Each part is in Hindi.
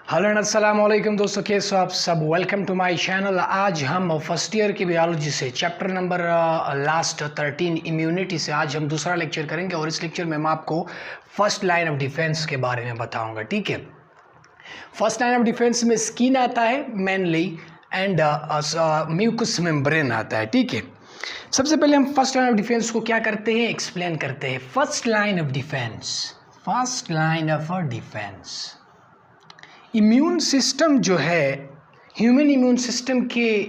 हेलो एंड अस्सलाम वालेकुम दोस्तों, कैसे हो आप सब। Welcome to my channel. आज हम फर्स्ट ईयर की बायोलॉजी से चैप्टर नंबर लास्ट 13 इम्यूनिटी से आज हम दूसरा लेक्चर करेंगे और इस लेक्चर में मैं आपको फर्स्ट लाइन ऑफ डिफेंस के बारे में बताऊंगा। ठीक है, फर्स्ट लाइन ऑफ डिफेंस में स्किन आता है मेनली एंड म्यूकस मेम्ब्रेन आता है। ठीक है, सबसे पहले हम फर्स्ट लाइन ऑफ डिफेंस को क्या करते हैं, एक्सप्लेन करते हैं। First line of defence immune system जो है, ह्यूमन इम्यून सिस्टम के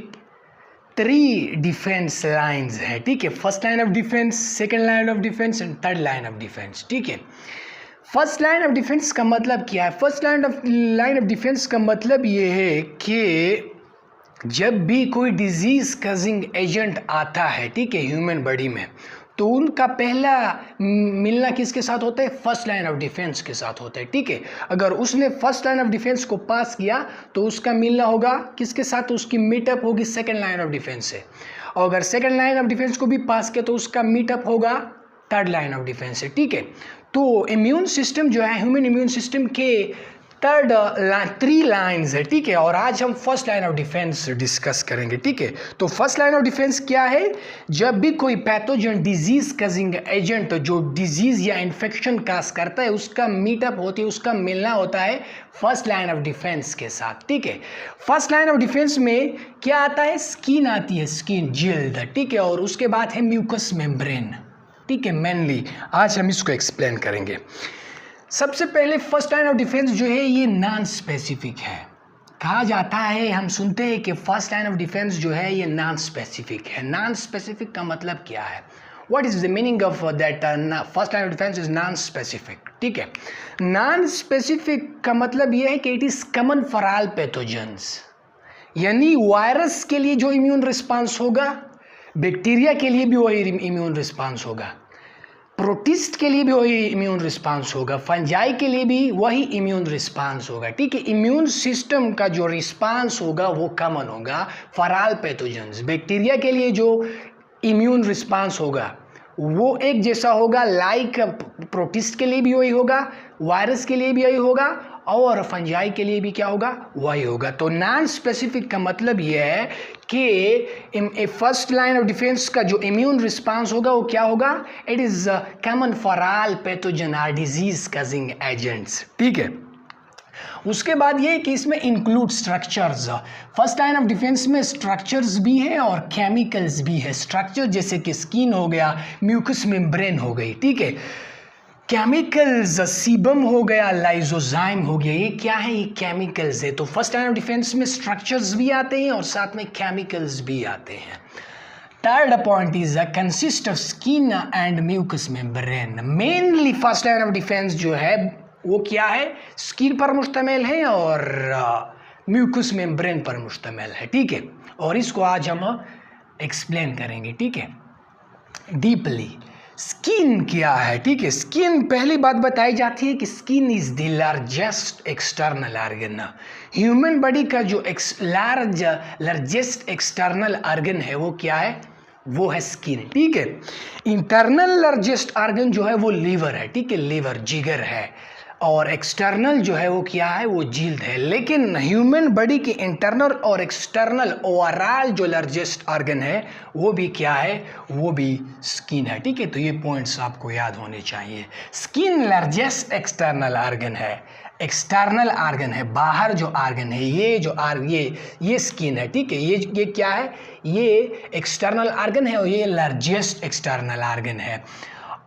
3 डिफेंस लाइंस हैं। ठीक है, first line of defence, second line of defence and third line of defence. ठीक है, फर्स्ट लाइन ऑफ डिफेंस का मतलब क्या है? फर्स्ट लाइन ऑफ डिफेंस का मतलब ये है कि जब भी कोई डिजीज कजिंग एजेंट आता है, ठीक है, ह्यूमन बॉडी में, तो उनका पहला मिलना किसके साथ होता है? फर्स्ट लाइन ऑफ डिफेंस के साथ होता है। ठीक है, अगर उसने फर्स्ट लाइन ऑफ डिफेंस को पास किया तो उसका मिलना होगा किसके साथ? उसकी मीटअप होगी सेकंड लाइन ऑफ डिफेंस से। और अगर सेकंड लाइन ऑफ डिफेंस को भी पास किया तो उसका मीटअप होगा थर्ड लाइन ऑफ डिफेंस से। ठीक है, तो इम्यून सिस्टम जो है, ह्यूमन इम्यून सिस्टम के 3 लाइन्स है। ठीक है, और आज हम first line of defence discuss करेंगे। ठीक है, तो फर्स्ट लाइन ऑफ डिफेंस क्या है? जब भी कोई पैथोजन डिजीज कजिंग एजेंट जो डिजीज या इन्फेक्शन काज करता है, उसका मीटअप होती है, उसका मिलना होता है फर्स्ट लाइन ऑफ डिफेंस के साथ। ठीक है, फर्स्ट लाइन ऑफ डिफेंस में क्या आता है? स्किन आती है, स्किन, जिल्द। ठीक है, और उसके बाद है म्यूकस मेम्ब्रेन। ठीक है, मेनली आज हम इसको एक्सप्लेन करेंगे। सबसे पहले फर्स्ट लाइन ऑफ डिफेंस जो है ये नॉन स्पेसिफिक है। कहा जाता है, हम सुनते हैं कि फर्स्ट लाइन ऑफ डिफेंस जो है ये नॉन स्पेसिफिक है। नॉन स्पेसिफिक का मतलब क्या है? What is the meaning of that? First line of defence is non specific. ठीक है, नॉन स्पेसिफिक का मतलब ये है कि it is common for all pathogens, यानी वायरस के लिए जो इम्यून रिस्पांस होगा, बैक्टीरिया के लिए भी वही इम्यून रिस्पांस होगा, प्रोटिस्ट के लिए भी वही इम्यून रिस्पांस होगा, फंजाई के लिए भी वही इम्यून रिस्पांस होगा। ठीक है, इम्यून सिस्टम का जो रिस्पांस होगा वो कॉमन होगा फॉर ऑल पैथोजेंस। बैक्टीरिया के लिए जो इम्यून रिस्पांस होगा वो एक जैसा होगा, लाइक प्रोटिस्ट के लिए भी वही होगा, वायरस के लिए भी वही होगा, और फंजाई के लिए भी क्या होगा? वही होगा। तो नॉन स्पेसिफिक का मतलब ये है कि फर्स्ट लाइन ऑफ डिफेंस का जो इम्यून रिस्पांस होगा वो क्या होगा? It is common for all pathogen or disease causing agents. ठीक है, उसके बाद ये कि इसमें include structures. First line of defence में स्ट्रक्चर्स भी है और केमिकल्स भी है। स्ट्रक्चर जैसे कि स्किन हो गया, म्यूकस मेम्ब्रेन हो गई। ठीक है, केमिकल्स सीबम हो गया, लाइजोजाइम हो गया, ये क्या है? ये केमिकल्स है। तो फर्स्ट लाइन ऑफ डिफेंस में स्ट्रक्चर्स भी आते हैं और साथ में केमिकल्स भी आते हैं। Third point is consist of skin and mucous membrane. Mainly first line of defence जो है वो क्या है? स्किन पर मुश्तमिल है और म्यूकस मेम्ब्रेन पर मुश्तमिल है। ठीक है, और इसको आज हम एक्सप्लेन करेंगे। ठीक है, डीपली। स्किन क्या है? ठीक है, स्किन, पहली बात बताई जाती है कि skin is the largest external organ. Human body का जो लार्जेस्ट एक्सटर्नल ऑर्गन है वो क्या है? वो है स्किन। ठीक है, इंटरनल लार्जेस्ट ऑर्गन जो है वो लीवर है। ठीक है, लीवर, जिगर है, और एक्सटर्नल जो है वो क्या है? वो जिल्द है। लेकिन ह्यूमन बॉडी के इंटरनल और एक्सटर्नल ओवरऑल जो लार्जेस्ट ऑर्गन है वो भी क्या है? वो भी स्किन है। ठीक है, तो ये पॉइंट्स आपको याद होने चाहिए। स्किन लार्जेस्ट एक्सटर्नल ऑर्गन है, एक्सटर्नल ऑर्गन है, बाहर जो ऑर्गन है, ये जो ये स्किन है। ठीक है, ये क्या है? ये एक्सटर्नल ऑर्गन है और ये लार्जेस्ट एक्सटर्नल ऑर्गन है।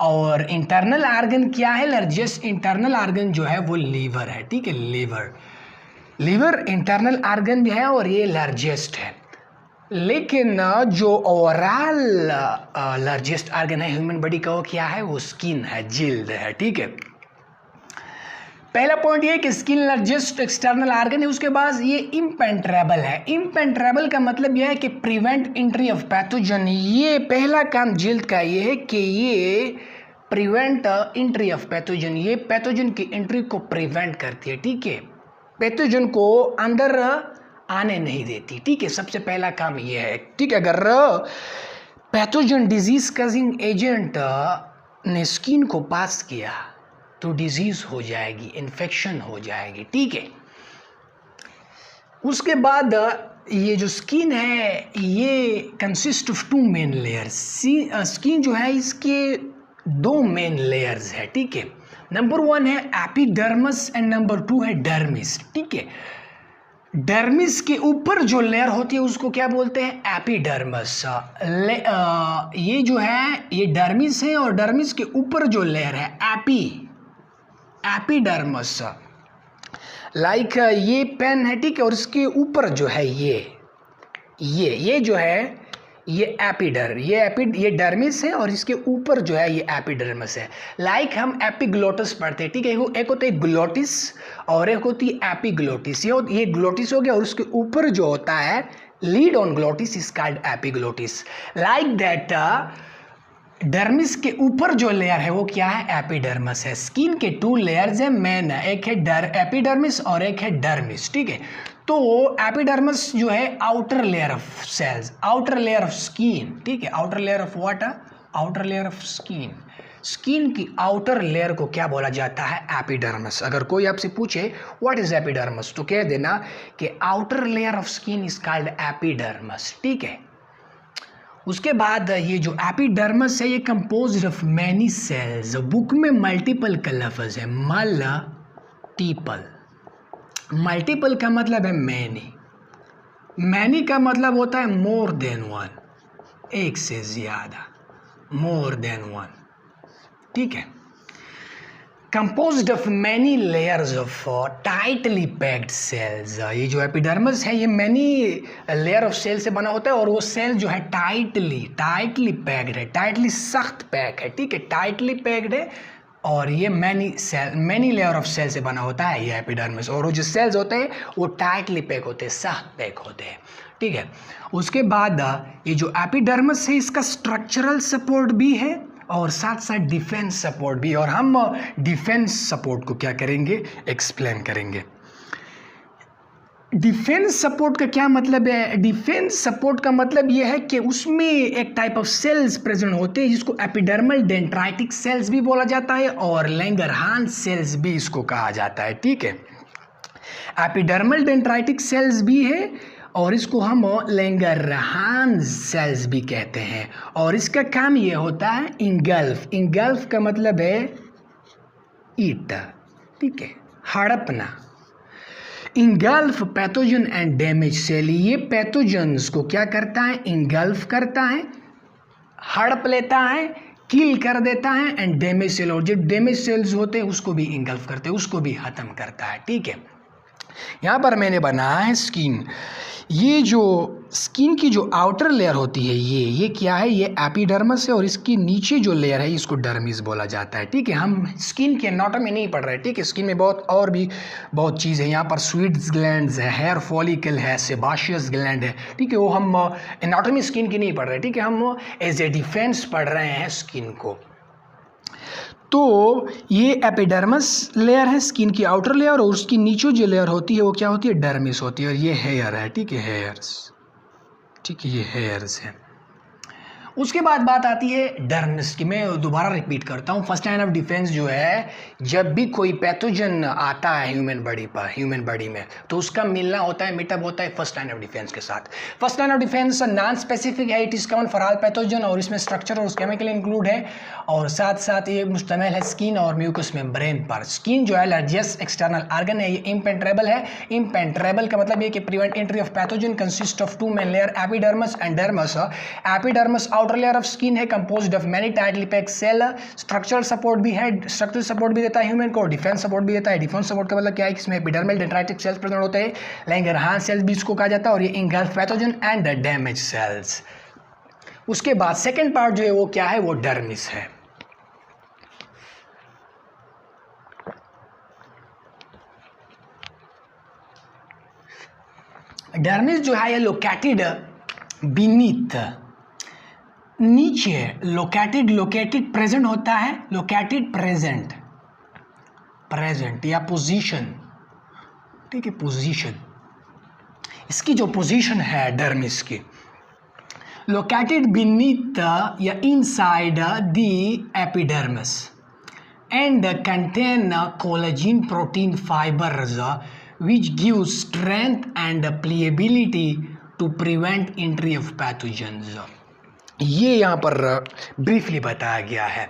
और इंटरनल ऑर्गन क्या है? लार्जेस्ट इंटरनल ऑर्गन जो है वो लीवर है। ठीक है, लीवर इंटरनल ऑर्गन है और ये लार्जेस्ट है। लेकिन जो ओवरऑल लार्जेस्ट ऑर्गन है ह्यूमन बॉडी का वो क्या है? वो स्किन है, जिल्द है। ठीक है, पहला पॉइंट ये कि स्किन लार्जेस्ट एक्सटर्नल ऑर्गन है। उसके बाद ये इम्पेंट्रेबल है। इम्पेंट्रेबल का मतलब यह है कि प्रिवेंट एंट्री ऑफ पैथोजन। ये पहला काम जिल्द का ये है कि ये प्रिवेंट एंट्री ऑफ पैथोजन, ये पैथोजन की एंट्री को प्रिवेंट करती है। ठीक है, पैथोजन को अंदर आने नहीं देती। ठीक है, सबसे पहला काम ये है। ठीक है, अगर पैथोजन डिजीज कजिंग एजेंट ने स्किन को पास किया तो डिजीज हो जाएगी, इन्फेक्शन हो जाएगी। ठीक है, उसके बाद ये जो स्किन है ये consist of two main layers. Skin जो है इसके दो मेन लेयर्स है, ठीक है। नंबर 1 है एपिडर्मिस एंड नंबर 2 है डर्मिस, ठीक है। डर्मिस के ऊपर जो लेयर होती है उसको क्या बोलते हैं, एपिडर्मिस। ये जो है ये डर्मिस है और डर्मिस के ऊपर जो लेयर है एपिडर्मिस। लाइक ये पेन है, ठीक है, और इसके ऊपर जो है ये जो है ये डर्मिस है और इसके ऊपर जो है ये एपिडर्मिस है। लाइक हम एपिग्लोटिस पढ़ते हैं, ठीक है। एक होता है ग्लोटिस और एक होती है एपिग्लोटिस। ये ग्लोटिस हो गया और उसके ऊपर जो होता है lead on glottis is called epiglottis. Like that dermis के ऊपर जो लेयर है वो क्या है, एपिडर्मिस है। स्किन के 2 लेयर्स है मेन, एक है एपिडर्मिस और एक है डर्मिस, ठीक है। तो एपिडर्मिस जो है outer layer of cells, outer layer of skin, ठीक है। Outer layer of what, outer layer of skin. Skin की आउटर लेयर को क्या बोला जाता है, एपिडर्मिस। अगर कोई आपसे पूछे व्हाट इज एपिडर्मिस तो कह देना कि outer layer of skin is called epidermis, ठीक है। उसके बाद ये जो एपिडर्मिस है ये composed of many cells. Book में मल्टीपल का लफ्ज है, मल्टीपल का मतलब है मैनी का मतलब होता है मोर देन वन, एक से ज्यादा, मोर देन वन, ठीक है। Composed of many layers of tightly packed cells. ये जो एपिडर्मिस है ये मैनी लेयर ऑफ सेल से बना होता है और वो सेल जो है टाइटली पैक्ड है, टाइटली सख्त पैक है, ठीक है, टाइटली पैक्ड है। और ये मैनी लेयर ऑफ सेल से बना होता है ये एपिडर्मिस। और वो जो सेल्स होते हैं वो टाइटली पैक होते हैं, सख्त पैक होते हैं, ठीक है। उसके बाद ये जो एपिडर्मिस है इसका स्ट्रक्चरल सपोर्ट भी है और साथ साथ डिफेंस सपोर्ट भी। और हम डिफेंस सपोर्ट को क्या करेंगे, एक्सप्लेन करेंगे। डिफेंस सपोर्ट का क्या मतलब है, डिफेंस सपोर्ट का मतलब यह है कि उसमें एक टाइप ऑफ सेल्स प्रेजेंट होते हैं जिसको एपिडर्मल डेंड्राइटिक सेल्स भी बोला जाता है और लैंगरहांस सेल्स भी इसको कहा जाता है, ठीक है। एपिडर्मल डेंड्राइटिक सेल्स भी है और इसको हम लैंगरहांस सेल्स भी कहते हैं। और इसका काम ये होता है इंगल्फ का मतलब है ईट, ठीक है, हड़पना। Engulf pathogen and damage cell, ये पैथोजन्स को क्या करता है, इंगल्फ करता है, हड़प लेता है, किल कर देता है। एंड डैमेज सेल, और जो डैमेज सेल्स होते हैं उसको भी इंगल्फ करते हैं, उसको भी खत्म करता है, ठीक है। यहाँ पर मैंने बनाया है स्किन। ये जो स्किन की जो आउटर लेयर होती है ये क्या है, ये एपिडर्मिस है और इसकी नीचे जो लेयर है इसको डर्मिस बोला जाता है, ठीक है। हम स्किन की एनाटॉमी नहीं पढ़ रहे, ठीक है। स्किन में और भी बहुत चीज़ है। यहाँ पर स्वीट्स ग्लैंड्स है, हेयर फॉलिकल है, सेबाशियस ग्लैंड है, ठीक है। वो हम एनाटॉमी स्किन की नहीं पढ़ रहे, ठीक है। हम एज ए डिफेंस पढ़ रहे हैं स्किन को। तो ये एपिडर्मिस लेयर है, स्किन की आउटर लेयर, और उसकी नीचे जो लेयर होती है वो क्या होती है, डर्मिस होती है। और ये हेयर है, ठीक है, हेयर्स, ठीक है, ये हेयर्स हैं। उसके बाद बात आती है डर्मिस की। मैं दोबारा रिपीट करता हूँ, फर्स्ट लाइन ऑफ डिफेंस जो है, जब भी कोई पैथोजन आता है ह्यूमन बॉडी में तो उसका मिलना होता है, मीटअप होता है फर्स्ट लाइन ऑफ डिफेंस के साथ। First line of defence non specific है, it is common for all pathogen, और इसमें स्ट्रक्चर और केमिकल इंक्लूड है। और साथ साथ ये मुश्तमिल है स्किन और म्यूकस मेम्ब्रेन पर। स्किन जो है लार्जेस्ट एक्सटर्नल ऑर्गन है, ये इम्पेंट्रेबल है। इम्पेंट्रेबल का मतलब ये कि prevent entry of pathogen, consist of 2 main layer, epidermis and dermis. Epidermis outer layer of skin है, composed of many tightly packed cell. Structural support भी है, स्ट्रक्चरल सपोर्ट भी देता है ह्यूमन को, डिफेंस सपोर्ट भी देता है। डिफेंस सपोर्ट का मतलब क्या है कि इसमें एपिडर्मल डेंड्राइटिक सेल्स प्रेजेंट होते हैं, लैंगरहांस सेल्स भी इसको कहा जाता है, और ये engulf pathogen and damage cells. उसके बाद सेकंड पार्ट जो है वो क्या है, वो डर्मिस है। डर्मिस जो है ये लोकेटेड बीनीथ, नीचे लोकेटेड प्रेजेंट होता है, लोकेटेड प्रेजेंट या पोजीशन, ठीक है, पोजीशन। इसकी जो पोजीशन है डर्मिस की, लोकेटेड बीनीथ या inside the epidermis and contain collagen protein fibres which gives strength and pliability to prevent entry of pathogens। ये यहाँ पर ब्रीफली बताया गया है।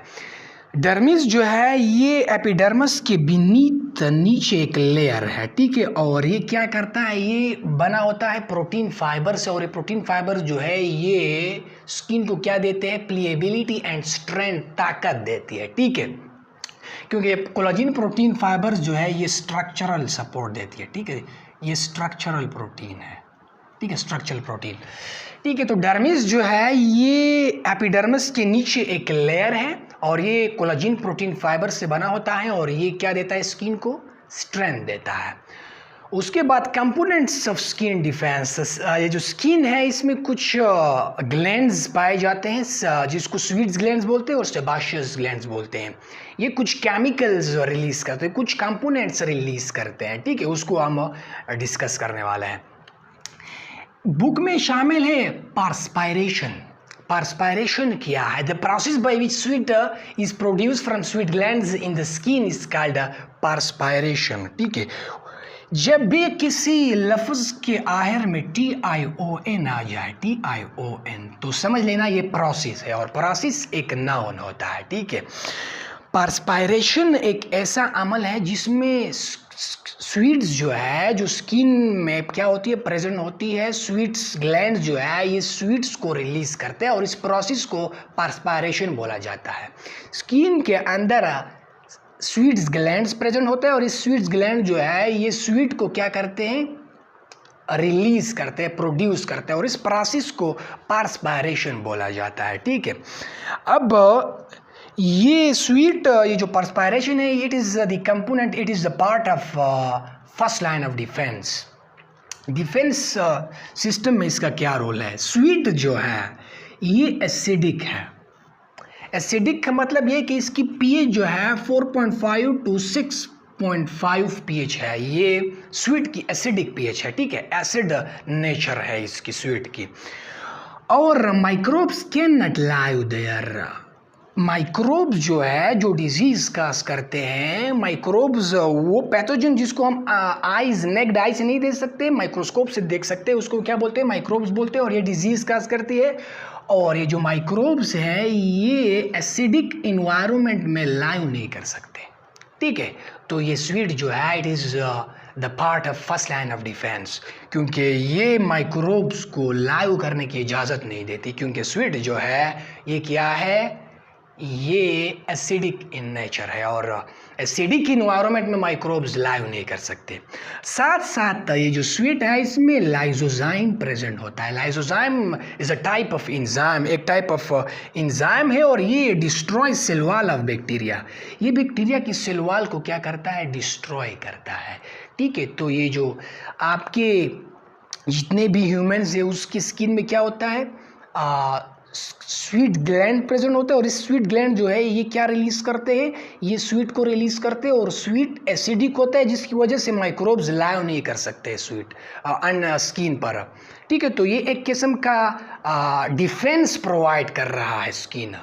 डर्मिस जो है ये एपिडर्मिस के बीनीथ नीचे एक लेयर है, ठीक है, और ये क्या करता है, ये बना होता है प्रोटीन फाइबर से, और ये प्रोटीन फाइबर जो है ये स्किन को क्या देते हैं, प्लीएबिलिटी एंड स्ट्रेंथ, ताकत देती है, ठीक है, क्योंकि कोलाजिन प्रोटीन फाइबर्स जो है ये स्ट्रक्चरल सपोर्ट देती है, ठीक है, ये स्ट्रक्चरल प्रोटीन है, ठीक है, स्ट्रक्चरल प्रोटीन, ठीक है। तो डर्मिस जो है ये एपिडर्मिस के नीचे एक लेयर है और ये कोलाजिन प्रोटीन फाइबर से बना होता है और ये क्या देता है, स्किन को स्ट्रेंथ देता है। उसके बाद कंपोनेंट्स ऑफ स्किन डिफेंस, ये जो स्किन है इसमें कुछ ग्लैंड्स पाए जाते हैं जिसको स्वीट्स ग्लैंड्स बोलते हैं और सेबाशियस ग्लैंड्स बोलते हैं। ये कुछ केमिकल्स रिलीज करते हैं, कुछ कंपोनेंट्स रिलीज करते हैं, ठीक है, उसको हम डिस्कस करने वाले हैं। बुक में शामिल है पार्सपायरेशन। पार्सपायरेशन क्या है? The process by which sweat is produce from sweat glands in the skin is called perspiration, ठीक है। जब भी किसी लफ्ज के आखिर में TION आ जाए, TION, तो समझ लेना ये प्रोसेस है और प्रोसेस एक नाउन होता है, ठीक है। पार्सपायरेशन एक ऐसा अमल है जिसमें स्वीट्स जो है, जो स्किन में क्या होती है, प्रेजेंट होती है, स्वीट्स ग्लैंड जो है ये स्वीट्स को रिलीज करते हैं और इस प्रोसेस को पार्सपायरेशन बोला जाता है। स्किन के अंदर स्वीट्स ग्लैंड्स प्रेजेंट होते हैं और इस स्वीट्स ग्लैंड जो है ये स्वीट को क्या करते हैं, रिलीज करते हैं, प्रोड्यूस करते हैं और इस प्रोसेस को पार्सपायरेशन बोला जाता है, ठीक है। अब ये स्वीट, ये जो पर्सपायरेशन है, it is the component, it is the part of first line of defence. Defence system में इसका क्या रोल है? स्वीट जो है ये एसिडिक है। एसिडिक का मतलब ये कि इसकी pH जो है 4.5 to 6.5 pH है। ये स्वीट की एसिडिक pH है, ठीक है, एसिड नेचर है इसकी स्वीट की। और microbes can not live there. Microbes जो है, जो डिजीज काज करते हैं, माइक्रोब्स वो पैथोजन जिसको हम आईज, नेक्ड आई से नहीं देख सकते, माइक्रोस्कोप से देख सकते हैं, उसको क्या बोलते हैं, माइक्रोब्स बोलते हैं, और ये डिजीज काज करती है। और ये जो माइक्रोब्स हैं ये एसिडिक इन्वायरमेंट में लाइव नहीं कर सकते, ठीक है। तो ये स्वीट जो है it is the part of first line of defence, क्योंकि ये माइक्रोब्स को लाइव करने की इजाज़त नहीं देती, क्योंकि स्वीट जो है ये क्या है, ये एसिडिक इन नेचर है और एसिडिक इन्वायरमेंट में माइक्रोब्स लाइव नहीं कर सकते। साथ साथ ये जो स्वीट है इसमें लाइसोजाइम प्रेजेंट होता है। Lysozyme is a type of enzyme, एक टाइप ऑफ एंजाइम है और ये destroy cell wall of bacteria. ये बैक्टीरिया की सेल वॉल को क्या करता है, डिस्ट्रॉय करता है, ठीक है। तो ये जो आपके जितने भी ह्यूमंस है उसकी स्किन में क्या होता है, स्वीट ग्लैंड प्रेजेंट होता है और इस स्वीट ग्लैंड जो है ये क्या रिलीज करते हैं, ये स्वीट को रिलीज करते हैं और स्वीट एसिडिक होता है जिसकी वजह से माइक्रोब्स लाइव नहीं कर सकते स्वीट स्किन पर, ठीक है। तो ये एक किस्म का डिफेंस प्रोवाइड कर रहा है स्किन,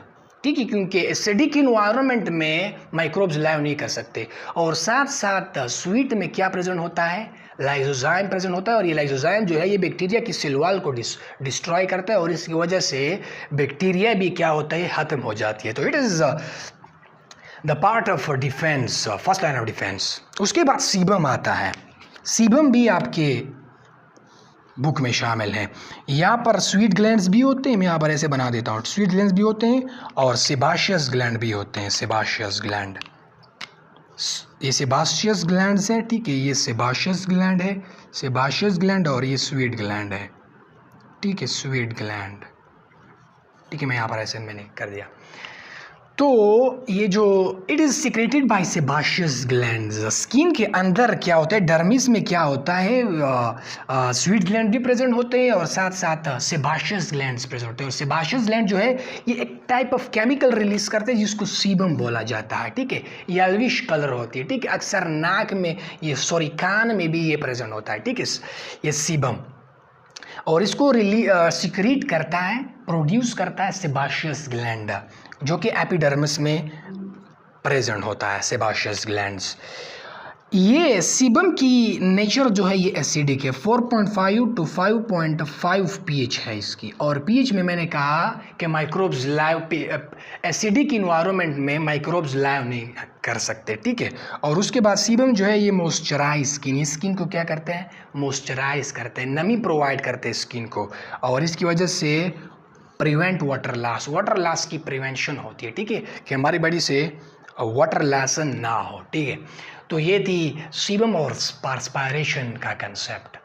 ठीक है, क्योंकि एसिडिक इन्वायरमेंट में माइक्रोब्स लाइव नहीं कर सकते। और साथ साथ स्वीट में क्या प्रेजेंट होता है, लाइसोजाइम प्रेजेंट होता है और ये लाइसोजाइम जो है ये बैक्टीरिया की सेल वॉल को डिस्ट्रॉय करता है और इसकी वजह से बैक्टीरिया भी क्या होता है, खत्म हो जाती है। तो it is the part of defence, first line of defence. उसके बाद सीबम आता है। सीबम भी आपके बुक में शामिल है। यहाँ पर स्वीट ग्लैंड्स भी होते हैं, मैं यहाँ पर ऐसे बना देता हूँ, स्वीट ग्लैंड्स भी होते हैं और सेबाशियस ग्लैंड भी होते हैं। सेबाशियस ग्लैंड, ये सेबाशियस ग्लैंड्स हैं, ठीक है, ये सेबाशियस ग्लैंड है, सेबाशियस ग्लैंड, और ये स्वीट ग्लैंड है, ठीक है, स्वीट ग्लैंड, ठीक है। मैं यहाँ पर ऐसे मैंने कर दिया। तो ये जो it is secreted by sebaceous glands. Skin के अंदर क्या होता है, डर्मिस में क्या होता है, स्वीट ग्लैंड भी प्रेजेंट होते हैं और साथ साथ सेबाशियस ग्लैंड्स प्रेजेंट होते हैं। और सेबाशियस ग्लैंड जो है ये एक टाइप ऑफ केमिकल रिलीज करते हैं जिसको सीबम बोला जाता है, ठीक है। येल्विश कलर होती है, ठीक है, अक्सर नाक में ये कान में भी ये प्रेजेंट होता है, ठीक है, ये सीबम। और इसको सिक्रीट करता है, प्रोड्यूस करता है सेबाशियस ग्लैंड, जो कि एपिडर्मिस में प्रेजेंट होता है, सेबाशियस ग्लैंड्स। ये सीबम की नेचर जो है ये एसिडिक है, 4.5 to 5.5 पीएच है इसकी। और पीएच में मैंने कहा कि माइक्रोब्स लाइव एसिडिक इन्वायरमेंट में माइक्रोब्स लाइव नहीं कर सकते, ठीक है। और उसके बाद सीबम जो है ये मॉइस्चराइज स्किन को क्या करते हैं, मॉइस्चराइज करते हैं, नमी प्रोवाइड करते हैं स्किन को, और इसकी वजह से प्रिवेंट वाटर लॉस की प्रिवेंशन होती है, ठीक है, कि हमारी बॉडी से वाटर लॉस ना हो, ठीक है। तो ये थी सीबम और पर्सपायरेशन का कंसेप्ट।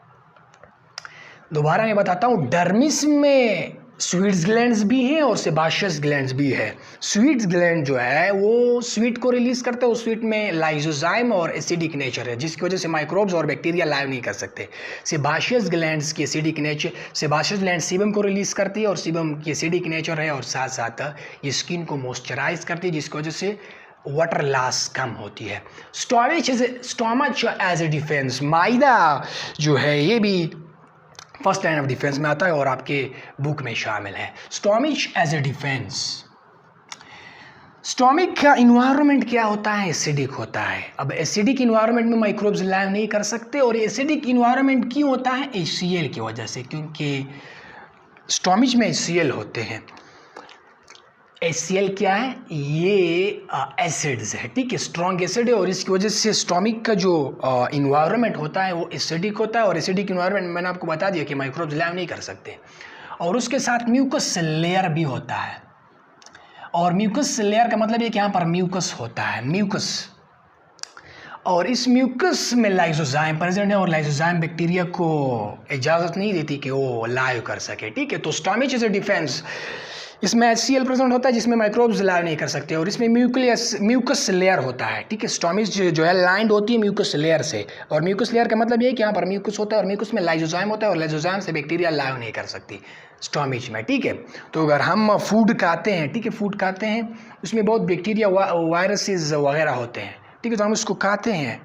दोबारा मैं बताता हूँ, डर्मिस में स्वीट्स ग्लैंड्स भी हैं और सेबाशियस ग्लैंड्स भी है। स्वीट्स ग्लैंड जो है वो स्वीट को रिलीज करते हैं, उस स्वीट में लाइजोजाइम और एसिडिक नेचर है, जिसकी वजह से माइक्रोब्स और बैक्टीरिया लाइव नहीं कर सकते। सेबाशियस ग्लैंड्स की एसिडिक नेचर, सेबाशियस ग्लैंड सीबम को रिलीज करती है और सीबम की एसिडिक नेचर है, और साथ साथ ये स्किन को मॉइस्चराइज करती है, जिसकी वजह से वाटर लॉस कम होती है। स्टोमच एज ए डिफेंस, माइदा जो है ये भी फर्स्ट लाइन ऑफ डिफेंस में आता है और आपके बुक में शामिल है। Stomach as a defence, stomach का इन्वायरमेंट क्या होता है, एसिडिक होता है। अब एसिडिक इन्वायरमेंट में माइक्रोब्स लाइव नहीं कर सकते, और एसिडिक इन्वायरमेंट क्यों होता है, HCl की वजह से, क्योंकि स्टोमच में HCl होते हैं। HCl क्या है, ये एसिड्स है, ठीक है, स्ट्रॉन्ग एसिड है, और इसकी वजह से स्टोमिक का जो इन्वायरमेंट होता है वो एसिडिक होता है, और एसिडिक इन्वायरमेंट मैंने आपको बता दिया कि माइक्रोब्स लाइव नहीं कर सकते। और उसके साथ म्यूकस लेयर भी होता है, और म्यूकस लेयर का मतलब ये कि यहाँ पर म्यूकस होता है, म्यूकस, और इस म्यूकस में लाइसोजाइम प्रेजेंट है, और लाइसोजाइम बैक्टीरिया को इजाज़त नहीं देती कि वो लाइव कर सके, ठीक है। तो स्टोमच इज ए डिफेंस, इसमें HCl प्रेजेंट होता है जिसमें माइक्रोब्स लाइव नहीं कर सकते, और इसमें म्यूकस लेयर होता है, ठीक है। स्टोमच जो है लाइंड होती है म्यूकस लेयर से, और म्यूकस लेयर का मतलब ये है कि यहाँ पर म्यूकस होता है और म्यूकस में लाइसोजाइम होता है, और लाइसोजाइम से बैक्टीरिया लाइव नहीं कर सकती स्टोमच में, ठीक है। तो अगर हम फूड खाते हैं, ठीक है, फूड खाते हैं, उसमें बहुत बैक्टीरिया वायरसेस वगैरह होते हैं, ठीक है, तो हम उसको खाते हैं,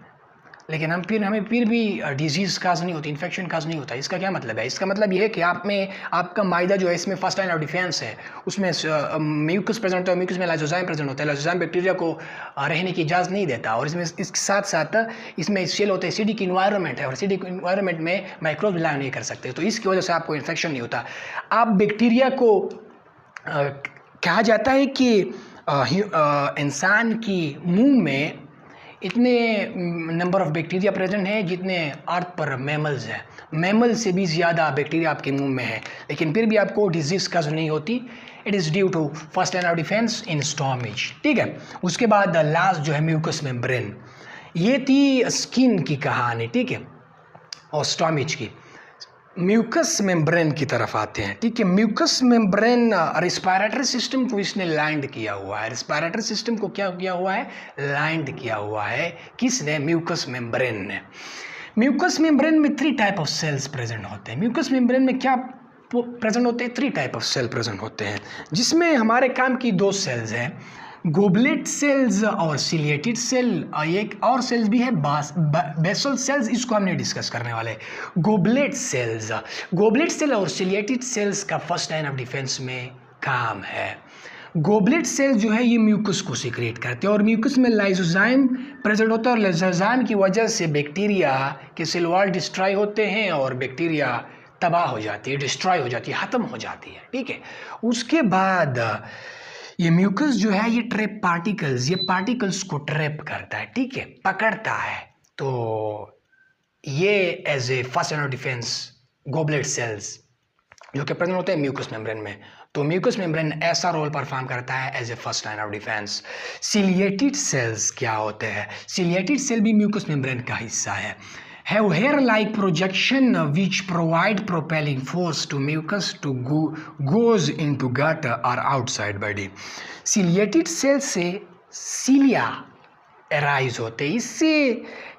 लेकिन हमें फिर भी डिजीज़ काज नहीं होती, इन्फेक्शन काज नहीं होता। इसका क्या मतलब है, इसका मतलब ये है कि आपका माइदा जो है इसमें फर्स्ट लाइन ऑफ डिफेंस है, उसमें म्यूकस प्रेजेंट होता है, म्यूकस में लाइसोजाइम प्रेजेंट होता है, लाइसोजाइम बैक्टीरिया को रहने की इजाज़त नहीं देता, और इसके साथ साथ इसमें HCl होता है, एसिडिक इन्वायरमेंट है, और एसिडिक इन्वायरमेंट में माइक्रोब लाइव नहीं कर सकते, तो इसकी वजह से आपको इन्फेक्शन नहीं होता। आप बैक्टीरिया को कहा जाता है कि इंसान की मुंह में इतने नंबर ऑफ बैक्टीरिया प्रेजेंट हैं जितने अर्थ पर मैमल्स हैं, मैमल से भी ज़्यादा बैक्टीरिया आपके मुंह में है, लेकिन फिर भी आपको डिजीज़ का नहीं होती। It is due to first line of defence in stomach, ठीक है। उसके बाद लास्ट जो है म्यूकस मेम्ब्रेन, ये थी स्किन की कहानी, ठीक है, और स्टोमच की। म्यूकस मेम्ब्रेन की तरफ आते हैं, ठीक है। म्यूकस मेम्ब्रेन रेस्पिरेटरी सिस्टम को इसने लाइंड किया हुआ है, रेस्पिरेटरी सिस्टम को क्या किया हुआ है, लाइंड किया हुआ है, किसने, म्यूकस मेम्ब्रेन ने। म्यूकस मेम्ब्रेन में 3 टाइप ऑफ सेल्स प्रेजेंट होते हैं। म्यूकस मेम्ब्रेन में क्या प्रेजेंट होते हैं, 3 टाइप ऑफ सेल प्रेजेंट होते हैं, जिसमें हमारे काम की 2 सेल्स हैं, गोबलेट सेल्स और सिलिएटेड सेल। एक और सेल्स भी है बेसल सेल्स, इसको हमने डिस्कस करने वाले। गोबलेट सेल और सिलिएटेड सेल्स का फर्स्ट लाइन ऑफ डिफेंस में काम है। गोबलेट सेल जो है ये म्यूकस को सीक्रेट करते हैं, और म्यूकस में लाइसोजाइम प्रेजेंट होता है, और लाइसोजाइम की वजह से बैक्टीरिया के सेल वॉल डिस्ट्रॉय होते हैं, और बैक्टीरिया तबाह हो जाती है, डिस्ट्रॉय हो जाती है, ख़त्म हो जाती है, ठीक है। उसके बाद ये म्यूकस जो है ये ट्रैप पार्टिकल्स, ये पार्टिकल्स को ट्रैप करता है, ठीक है, पकड़ता है। तो ये as a first line of defence goblet cells जो कि प्रेजेंट होते हैं म्यूकस मेम्ब्रेन में, तो म्यूकस मेम्ब्रेन ऐसा रोल परफॉर्म करता है as a first line of defence. Ciliated cells क्या होते हैं, सिलिएटेड सेल भी म्यूकस मेम्ब्रेन का हिस्सा है। Have hair-like projection which provide propelling force to mucus to goes into gut or outside body. Ciliated cells से cilia arise होते हैं, इससे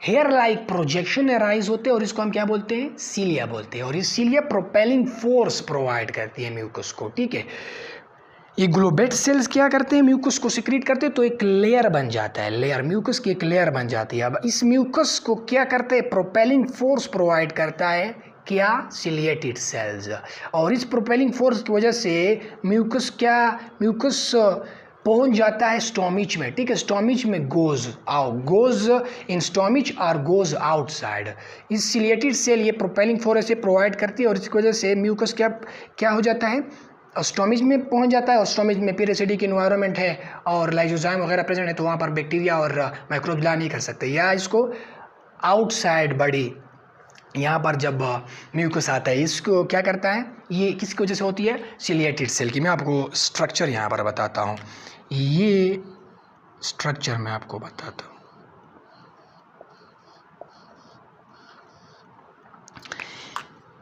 हेयर लाइक प्रोजेक्शन अराइज होते हैं, और इसको हम क्या बोलते हैं, सीलिया बोलते हैं, और ये सीलिया प्रोपेलिंग फोर्स प्रोवाइड करती है म्यूकस को, ठीक है। ये ग्लोबेट सेल्स क्या करते हैं, म्यूकस को सिक्रीट करते हैं, तो एक लेयर बन जाता है, लेयर म्यूकस की एक लेयर बन जाती है। अब इस म्यूकस को क्या करते हैं, प्रोपेलिंग फोर्स प्रोवाइड करता है क्या, सिलिएटेड सेल्स, और इस प्रोपेलिंग फोर्स की वजह से म्यूकस पहुंच जाता है स्टोमिच में, ठीक है, स्टोमिच में गोज इन स्टोमिच और गोज आउटसाइड। इस सिलिएटेड सेल ये प्रोपेलिंग फोर्स से प्रोवाइड करती है और इसकी वजह से म्यूकस क्या हो जाता है, स्टोमिच में पहुंच जाता है और स्टोमिच में फिर एसिडिक इन्वायरमेंट है और लाइसोजाइम वगैरह प्रेजेंट है, तो वहाँ पर बैक्टीरिया और माइक्रोब्स ला नहीं कर सकते, या इसको आउटसाइड बॉडी यहाँ पर जब म्यूकस आता है इसको क्या करता है, ये किसकी वजह से होती है, सिलिएटेड सेल की। मैं आपको स्ट्रक्चर यहाँ पर बताता हूँ, ये स्ट्रक्चर मैं आपको बताता हूँ।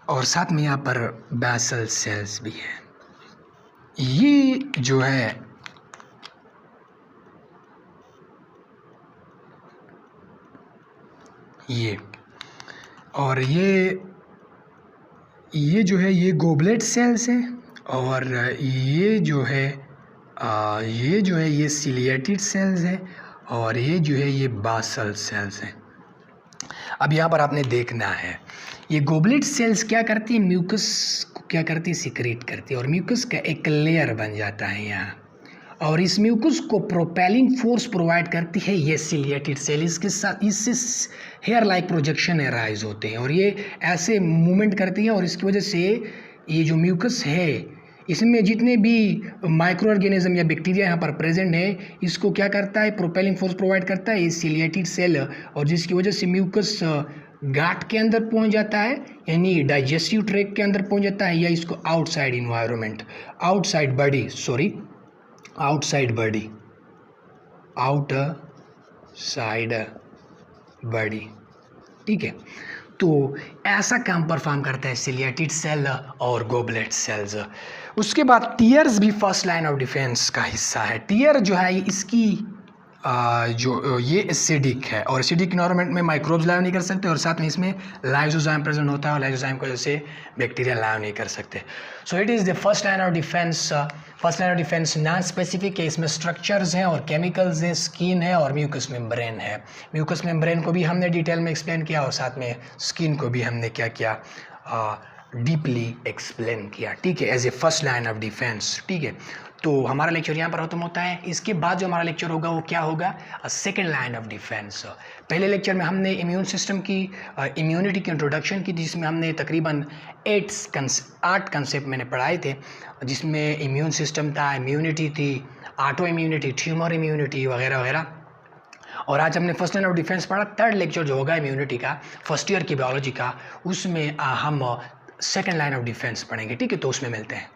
और साथ में यहाँ पर बेसल सेल्स भी है। ये जो है ये और ये जो है ये गोबलेट सेल्स हैं और ये जो है ये सिलिएटेड सेल्स हैं और ये जो है ये बासल सेल्स हैं। अब यहाँ पर आपने देखना है ये गोबलेट सेल्स क्या करती है, म्यूकस को क्या करती है, सिक्रेट करती है और म्यूकस का एक लेयर बन जाता है यहाँ, और इस म्यूकस को प्रोपेलिंग फोर्स प्रोवाइड करती है ये सिलिएटेड सेल। इसके साथ इससे हेयर लाइक प्रोजेक्शन अराइज होते हैं और ये ऐसे मूवमेंट करती है और इसकी वजह से ये जो म्यूकस है इसमें जितने भी माइक्रो ऑर्गेनिज्म या बैक्टीरिया यहाँ पर प्रेजेंट है इसको क्या करता है, प्रोपेलिंग फोर्स प्रोवाइड करता है ये सिलिएटेड सेल, और जिसकी वजह से म्यूकस गाट के अंदर पहुंच जाता है, यानी डाइजेस्टिव ट्रैक्ट के अंदर पहुंच जाता है, या इसको आउटसाइड इन्वायरमेंट आउटसाइड बॉडी, ठीक है। तो ऐसा काम परफॉर्म करता है सिलिएटेड सेल और गोबलेट सेल्स। उसके बाद टीयर्स भी फर्स्ट लाइन ऑफ डिफेंस का हिस्सा है। टीयर जो है इसकी जो ये एसिडिक है और एसिडिक इन्वायरमेंट में माइक्रोब्स लाइव नहीं कर सकते और साथ में इसमें लाइसोजाइम प्रेजेंट होता है और लाइसोजाइम की वजह से बैक्टीरिया लाइव नहीं कर सकते। So it is the first line of defence. First line of defence non specific है, इसमें स्ट्रक्चर्स हैं और केमिकल्स हैं, स्किन है और म्यूकस मेम्ब्रेन है। म्यूकस मेम्ब्रेन को भी हमने डिटेल में एक्सप्लेन किया और साथ में स्किन को भी हमने क्या किया, डीपली एक्सप्लेन किया, ठीक है, as a first line of defence, ठीक है। तो हमारा लेक्चर यहाँ पर खत्म होता है। इसके बाद जो हमारा लेक्चर होगा वो क्या होगा, सेकेंड लाइन ऑफ डिफेंस। पहले लेक्चर में हमने इम्यून सिस्टम की इम्यूनिटी की इंट्रोडक्शन की, जिसमें हमने तकरीबन 8 कंसेप्ट मैंने पढ़ाए थे, जिसमें इम्यून सिस्टम था, इम्यूनिटी थी, ऑटो इम्यूनिटी, ट्यूमर इम्यूनिटी वगैरह वगैरह। और आज हमने फर्स्ट लाइन ऑफ डिफेंस पढ़ा। थर्ड लेक्चर जो होगा इम्यूनिटी का, फर्स्ट ईयर की बायोलॉजी का, उसमें हम सेकेंड लाइन ऑफ डिफेंस पढ़ेंगे, ठीक है। तो उसमें मिलते हैं।